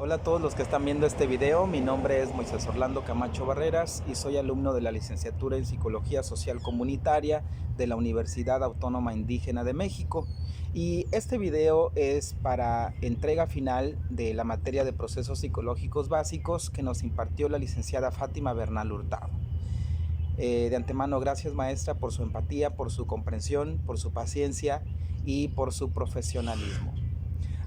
Hola a todos los que están viendo este video, mi nombre es Moisés Orlando Camacho Barreras y soy alumno de la licenciatura en Psicología Social Comunitaria de la Universidad Autónoma Indígena de México. Y este video es para entrega final de la materia de procesos psicológicos básicos que nos impartió la licenciada Fátima Bernal Hurtado. De antemano, gracias maestra por su empatía, por su comprensión, por su paciencia y por su profesionalismo.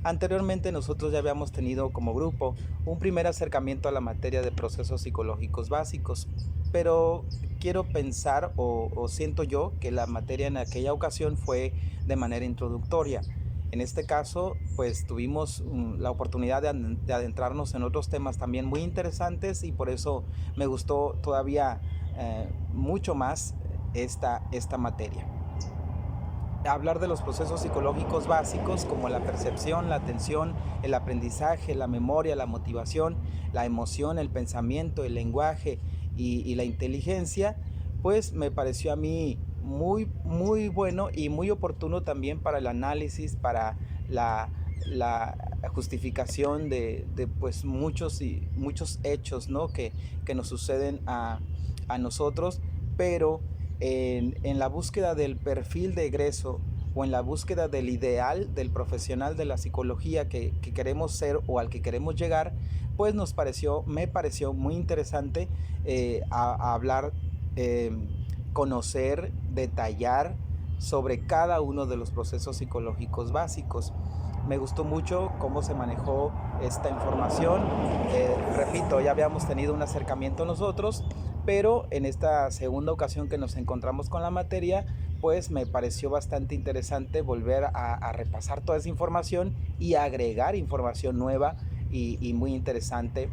Anteriormente nosotros ya habíamos tenido como grupo un primer acercamiento a la materia de procesos psicológicos básicos, pero quiero pensar o siento yo que la materia en aquella ocasión fue de manera introductoria. En este caso, pues tuvimos la oportunidad de adentrarnos en otros temas también muy interesantes y por eso me gustó todavía mucho más esta materia. Hablar de los procesos psicológicos básicos como la percepción, la atención, el aprendizaje, la memoria, la motivación, la emoción, el pensamiento, el lenguaje y la inteligencia, pues me pareció a mí muy bueno y muy oportuno también para el análisis, para la justificación de pues muchos hechos, ¿no? que nos suceden a nosotros, pero en la búsqueda del perfil de egreso o en la búsqueda del ideal del profesional de la psicología que queremos ser o al que queremos llegar, pues me pareció muy interesante a hablar, eh, conocer, detallar sobre cada uno de los procesos psicológicos básicos. Me gustó mucho cómo se manejó esta información. Repito, ya habíamos tenido un acercamiento nosotros, pero en esta segunda ocasión que nos encontramos con la materia, pues me pareció bastante interesante volver a repasar toda esa información y agregar información nueva y muy interesante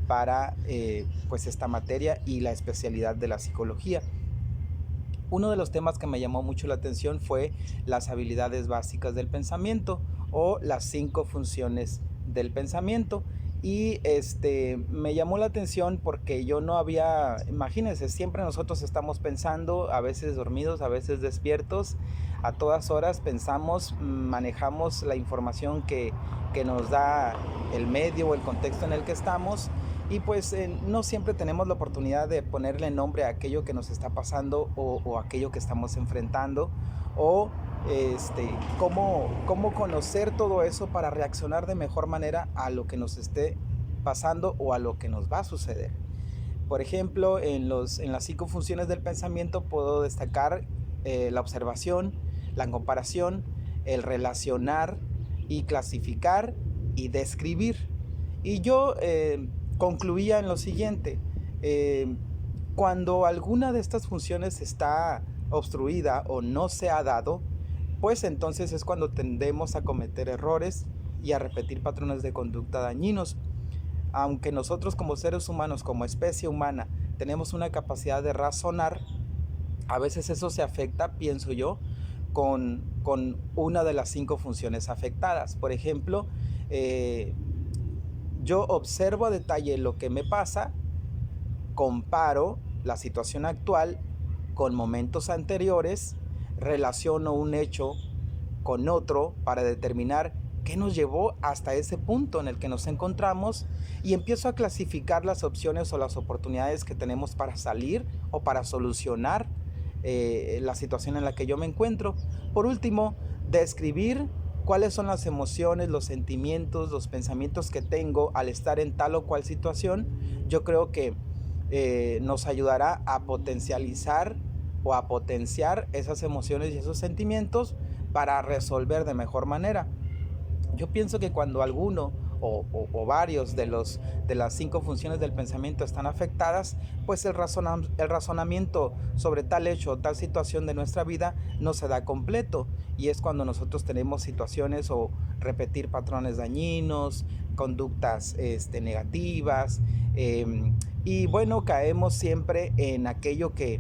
para pues esta materia y la especialidad de la psicología. Uno de los temas que me llamó mucho la atención fue las habilidades básicas del pensamiento o las 5 funciones del pensamiento. Y me llamó la atención porque yo no había, imagínense, siempre nosotros estamos pensando, a veces dormidos, a veces despiertos, a todas horas pensamos, manejamos la información que nos da el medio o el contexto en el que estamos. Y pues no siempre tenemos la oportunidad de ponerle nombre a aquello que nos está pasando o aquello que estamos enfrentando o cómo conocer todo eso para reaccionar de mejor manera a lo que nos esté pasando o a lo que nos va a suceder. Por ejemplo, en las 5 funciones del pensamiento puedo destacar la observación, la comparación, el relacionar y clasificar y describir. Y yo concluía en lo siguiente: eh, cuando alguna de estas funciones está obstruida o no se ha dado, pues entonces es cuando tendemos a cometer errores y a repetir patrones de conducta dañinos. Aunque nosotros como seres humanos, como especie humana, tenemos una capacidad de razonar, a veces eso se afecta, pienso yo, con una de las 5 funciones afectadas. Por ejemplo, yo observo a detalle lo que me pasa, comparo la situación actual con momentos anteriores, relaciono un hecho con otro para determinar qué nos llevó hasta ese punto en el que nos encontramos y empiezo a clasificar las opciones o las oportunidades que tenemos para salir o para solucionar la situación en la que yo me encuentro. Por último, describir cuáles son las emociones, los sentimientos, los pensamientos que tengo al estar en tal o cual situación. Yo creo que nos ayudará a potencializar o a potenciar esas emociones y esos sentimientos para resolver de mejor manera. Yo pienso que cuando alguno o varios de las 5 funciones del pensamiento están afectadas, pues el razonamiento sobre tal hecho o tal situación de nuestra vida no se da completo, y es cuando nosotros tenemos situaciones o repetir patrones dañinos, conductas negativas, y bueno, caemos siempre en aquello que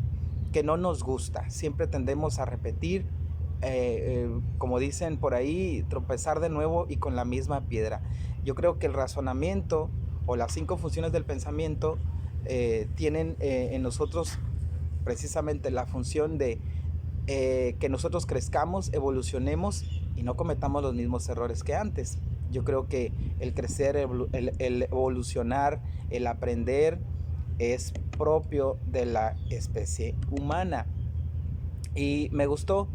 no nos gusta. Siempre tendemos a repetir, como dicen por ahí, tropezar de nuevo y con la misma piedra. Yo creo que el razonamiento o las 5 funciones del pensamiento tienen en nosotros precisamente la función de que nosotros crezcamos, evolucionemos y no cometamos los mismos errores que antes. Yo creo que el crecer, el evolucionar, el aprender es propio de la especie humana. Y me gustó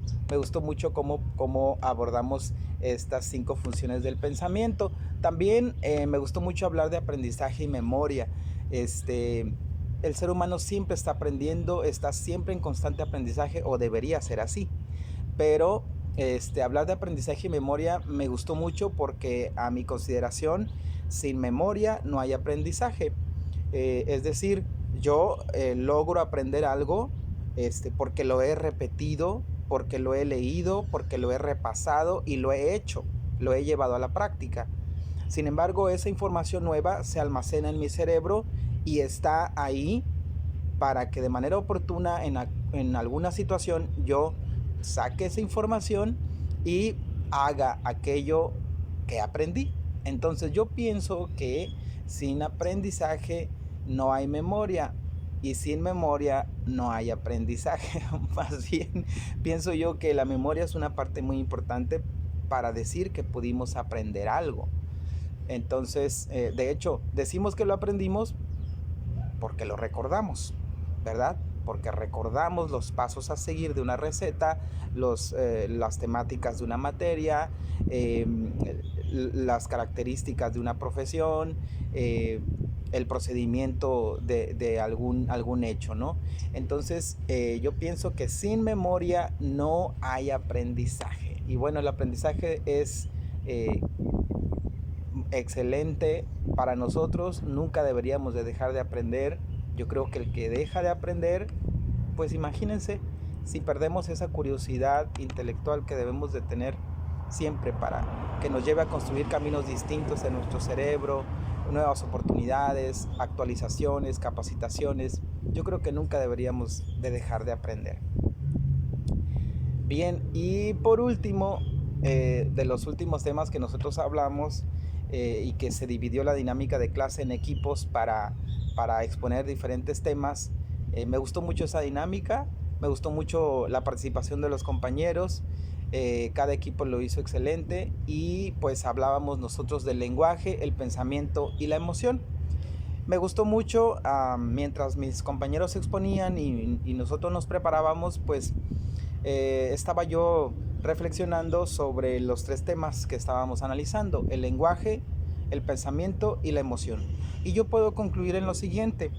mucho cómo abordamos estas 5 funciones del pensamiento. También me gustó mucho hablar de aprendizaje y memoria. Este, el ser humano siempre está aprendiendo, está siempre en constante aprendizaje, o debería ser así. Pero hablar de aprendizaje y memoria me gustó mucho porque, a mi consideración, sin memoria no hay aprendizaje. Es decir, yo logro aprender algo porque lo he repetido, porque lo he leído, porque lo he repasado y lo he hecho, lo he llevado a la práctica. Sin embargo, esa información nueva se almacena en mi cerebro y está ahí para que de manera oportuna en alguna situación yo saque esa información y haga aquello que aprendí. Entonces yo pienso que sin aprendizaje no hay memoria, y sin memoria no hay aprendizaje. Más bien, pienso yo que la memoria es una parte muy importante para decir que pudimos aprender algo. Entonces, de hecho, decimos que lo aprendimos porque lo recordamos, ¿verdad? Porque recordamos los pasos a seguir de una receta, las temáticas de una materia, eh, las características de una profesión, el procedimiento de algún hecho, ¿no? Entonces, yo pienso que sin memoria no hay aprendizaje. Y bueno, el aprendizaje es excelente para nosotros. Nunca deberíamos de dejar de aprender. Yo creo que el que deja de aprender, pues imagínense si perdemos esa curiosidad intelectual que debemos de tener siempre para que nos lleve a construir caminos distintos en nuestro cerebro, nuevas oportunidades, actualizaciones, capacitaciones. Yo creo que nunca deberíamos de dejar de aprender. Bien, y por último, de los últimos temas que nosotros hablamos, y que se dividió la dinámica de clase en equipos para exponer diferentes temas, me gustó mucho esa dinámica, me gustó mucho la participación de los compañeros. Cada equipo lo hizo excelente y pues hablábamos nosotros del lenguaje, el pensamiento y la emoción. Me gustó mucho, mientras mis compañeros exponían y nosotros nos preparábamos, pues estaba yo reflexionando sobre los 3 temas que estábamos analizando: el lenguaje, el pensamiento y la emoción. Y yo puedo concluir en lo siguiente: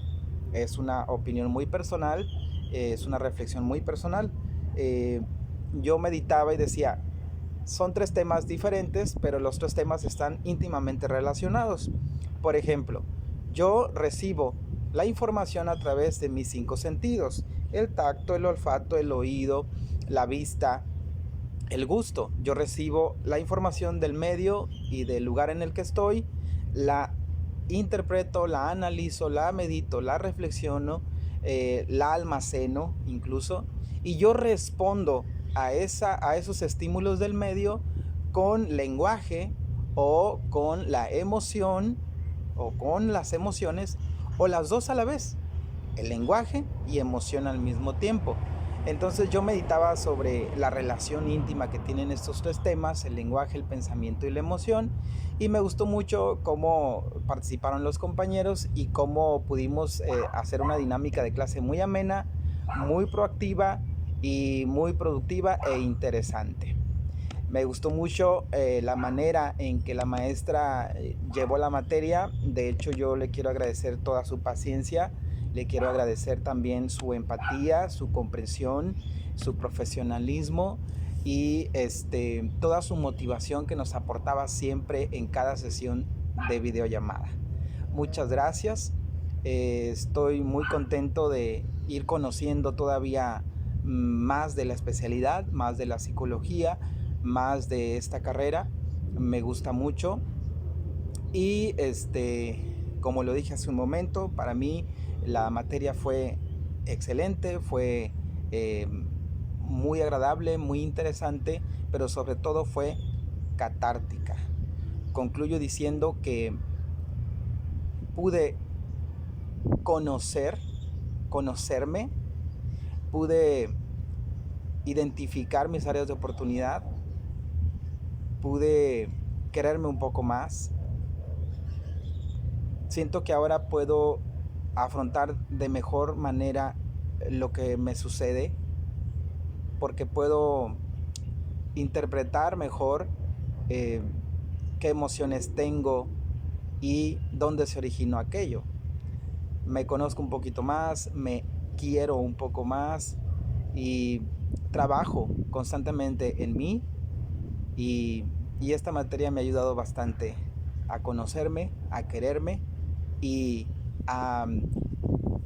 es una opinión muy personal, es una reflexión muy personal. Eh, yo meditaba y decía, son 3 temas diferentes, pero los 3 temas están íntimamente relacionados. Por ejemplo, yo recibo la información a través de mis 5 sentidos: el tacto, el olfato, el oído, la vista, el gusto. Yo recibo la información del medio y del lugar en el que estoy, la interpreto, la analizo, la medito, la reflexiono, la almaceno incluso, y yo respondo a esos estímulos del medio con lenguaje, o con la emoción, o con las emociones, o las dos a la vez: el lenguaje y emoción al mismo tiempo. Entonces yo meditaba sobre la relación íntima que tienen estos 3 temas: el lenguaje, el pensamiento y la emoción, y me gustó mucho cómo participaron los compañeros y cómo pudimos hacer una dinámica de clase muy amena, muy proactiva y muy productiva e interesante. Me gustó mucho la manera en que la maestra llevó la materia. De hecho, yo le quiero agradecer toda su paciencia, le quiero agradecer también su empatía, su comprensión, su profesionalismo y toda su motivación que nos aportaba siempre en cada sesión de videollamada. Muchas gracias. Estoy muy contento de ir conociendo todavía más de la especialidad, más de la psicología, más de esta carrera. Me gusta mucho y como lo dije hace un momento, para mí la materia fue excelente, fue muy agradable, muy interesante, pero sobre todo fue catártica. Concluyo diciendo que pude conocerme, pude identificar mis áreas de oportunidad, pude quererme un poco más. Siento que ahora puedo afrontar de mejor manera lo que me sucede, porque puedo interpretar mejor qué emociones tengo y dónde se originó aquello. Me conozco un poquito más, me quiero un poco más y trabajo constantemente en mí y, y esta materia me ha ayudado bastante a conocerme, a quererme y a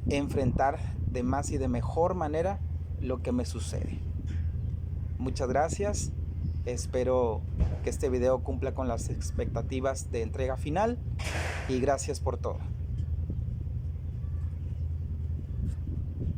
enfrentar de más y de mejor manera lo que me sucede. Muchas gracias, espero que este video cumpla con las expectativas de entrega final y gracias por todo.